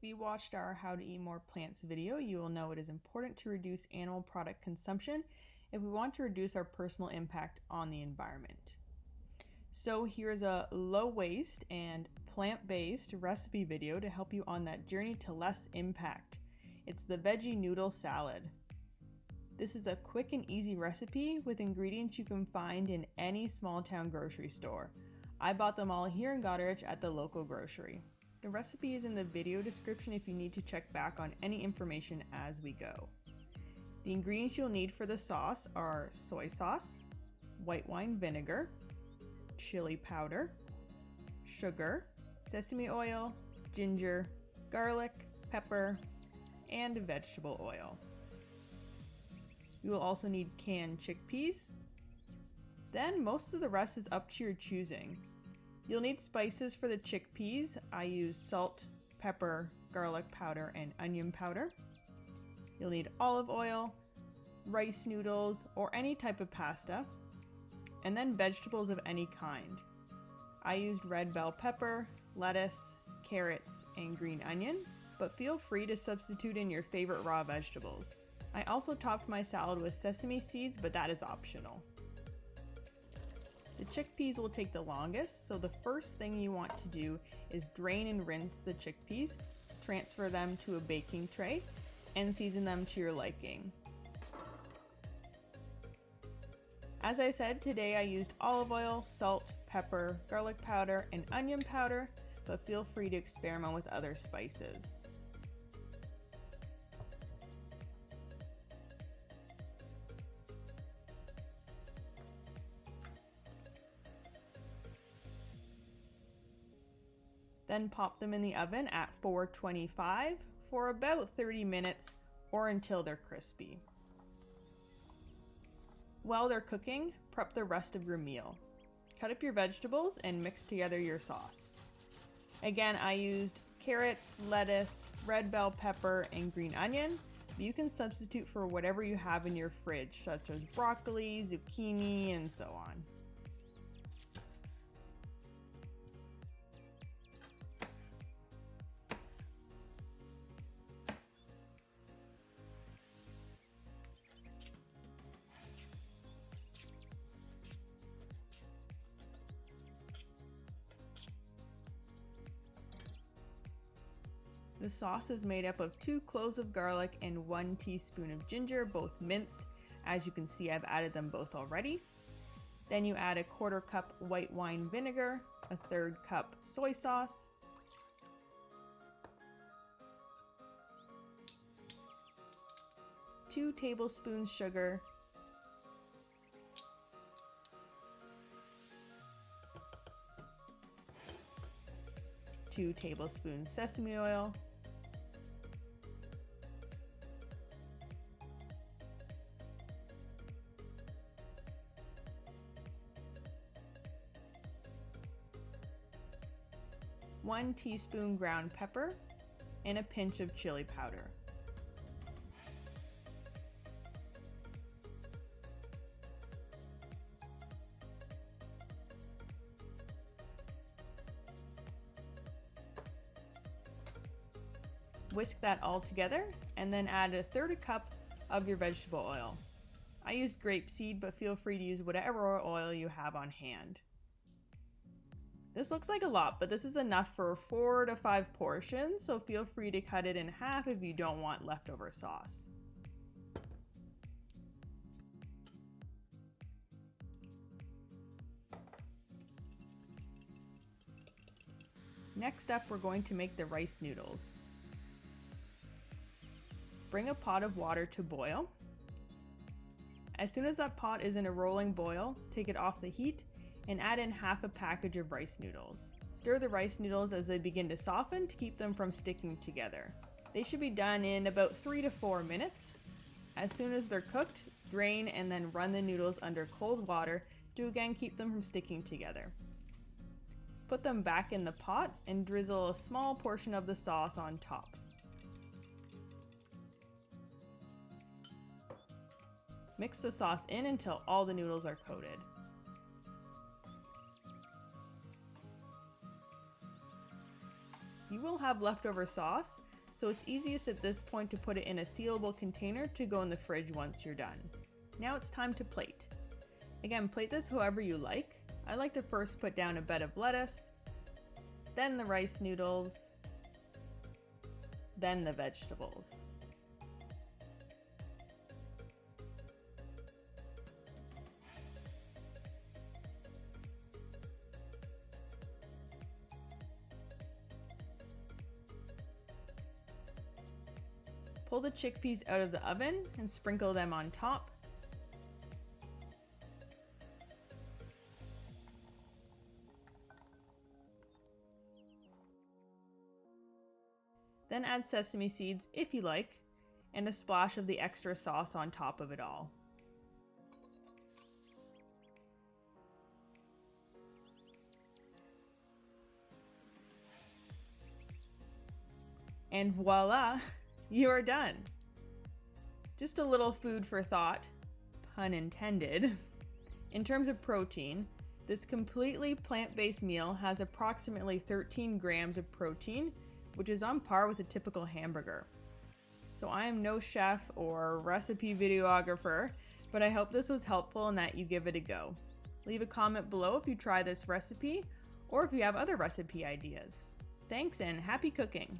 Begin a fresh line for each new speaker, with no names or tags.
you watched our How to Eat More Plants video, you will know it is important to reduce animal product consumption if we want to reduce our personal impact on the environment. So here's a low waste and plant-based recipe video to help you on that journey to less impact. It's the veggie noodle salad. This is a quick and easy recipe with ingredients you can find in any small town grocery store. I bought them all here in Goderich at the local grocery. The recipe is in the video description if you need to check back on any information as we go. The ingredients you'll need for the sauce are soy sauce, white wine vinegar, chili powder, sugar, sesame oil, ginger, garlic, pepper, and vegetable oil. You will also need canned chickpeas. Then most of the rest is up to your choosing. You'll need spices for the chickpeas. I use salt, pepper, garlic powder, and onion powder. You'll need olive oil, rice noodles, or any type of pasta, and then vegetables of any kind. I used red bell pepper, lettuce, carrots, and green onion, but feel free to substitute in your favorite raw vegetables. I also topped my salad with sesame seeds, but that is optional. The chickpeas will take the longest, so the first thing you want to do is drain and rinse the chickpeas, transfer them to a baking tray, and season them to your liking. As I said, today I used olive oil, salt, pepper, garlic powder, and onion powder, but feel free to experiment with other spices. Then pop them in the oven at 425 for about 30 minutes or until they're crispy. While they're cooking, prep the rest of your meal. Cut up your vegetables and mix together your sauce. Again, I used carrots, lettuce, red bell pepper, and green onion. You can substitute for whatever you have in your fridge, such as broccoli, zucchini, and so on. The sauce is made up of 2 cloves of garlic and 1 teaspoon of ginger, both minced. As you can see, I've added them both already. Then you add a 1/4 cup white wine vinegar, a 1/3 cup soy sauce, two tablespoons sugar, 2 tablespoons sesame oil, 1 teaspoon ground pepper, and a pinch of chili powder. Whisk that all together and then add 1/3 cup of your vegetable oil. I used grapeseed, but feel free to use whatever oil you have on hand. This looks like a lot, but this is enough for 4 to 5 portions, so feel free to cut it in half if you don't want leftover sauce. Next up, we're going to make the rice noodles. Bring a pot of water to boil. As soon as that pot is in a rolling boil, take it off the heat and add in half a package of rice noodles. Stir the rice noodles as they begin to soften to keep them from sticking together. They should be done in about 3 to 4 minutes. As soon as they're cooked, drain and then run the noodles under cold water to again keep them from sticking together. Put them back in the pot and drizzle a small portion of the sauce on top. Mix the sauce in until all the noodles are coated. You will have leftover sauce, so it's easiest at this point to put it in a sealable container to go in the fridge once you're done. Now it's time to plate. Again, plate this however you like. I like to first put down a bed of lettuce, then the rice noodles, then the vegetables. Pull the chickpeas out of the oven and sprinkle them on top. Then add sesame seeds if you like, and a splash of the extra sauce on top of it all. And voila, you are done. Just a little food for thought, pun intended. In terms of protein, this completely plant-based meal has approximately 13 grams of protein, which is on par with a typical hamburger. So I am no chef or recipe videographer, but I hope this was helpful and that you give it a go. Leave a comment below if you try this recipe or if you have other recipe ideas. Thanks and happy cooking!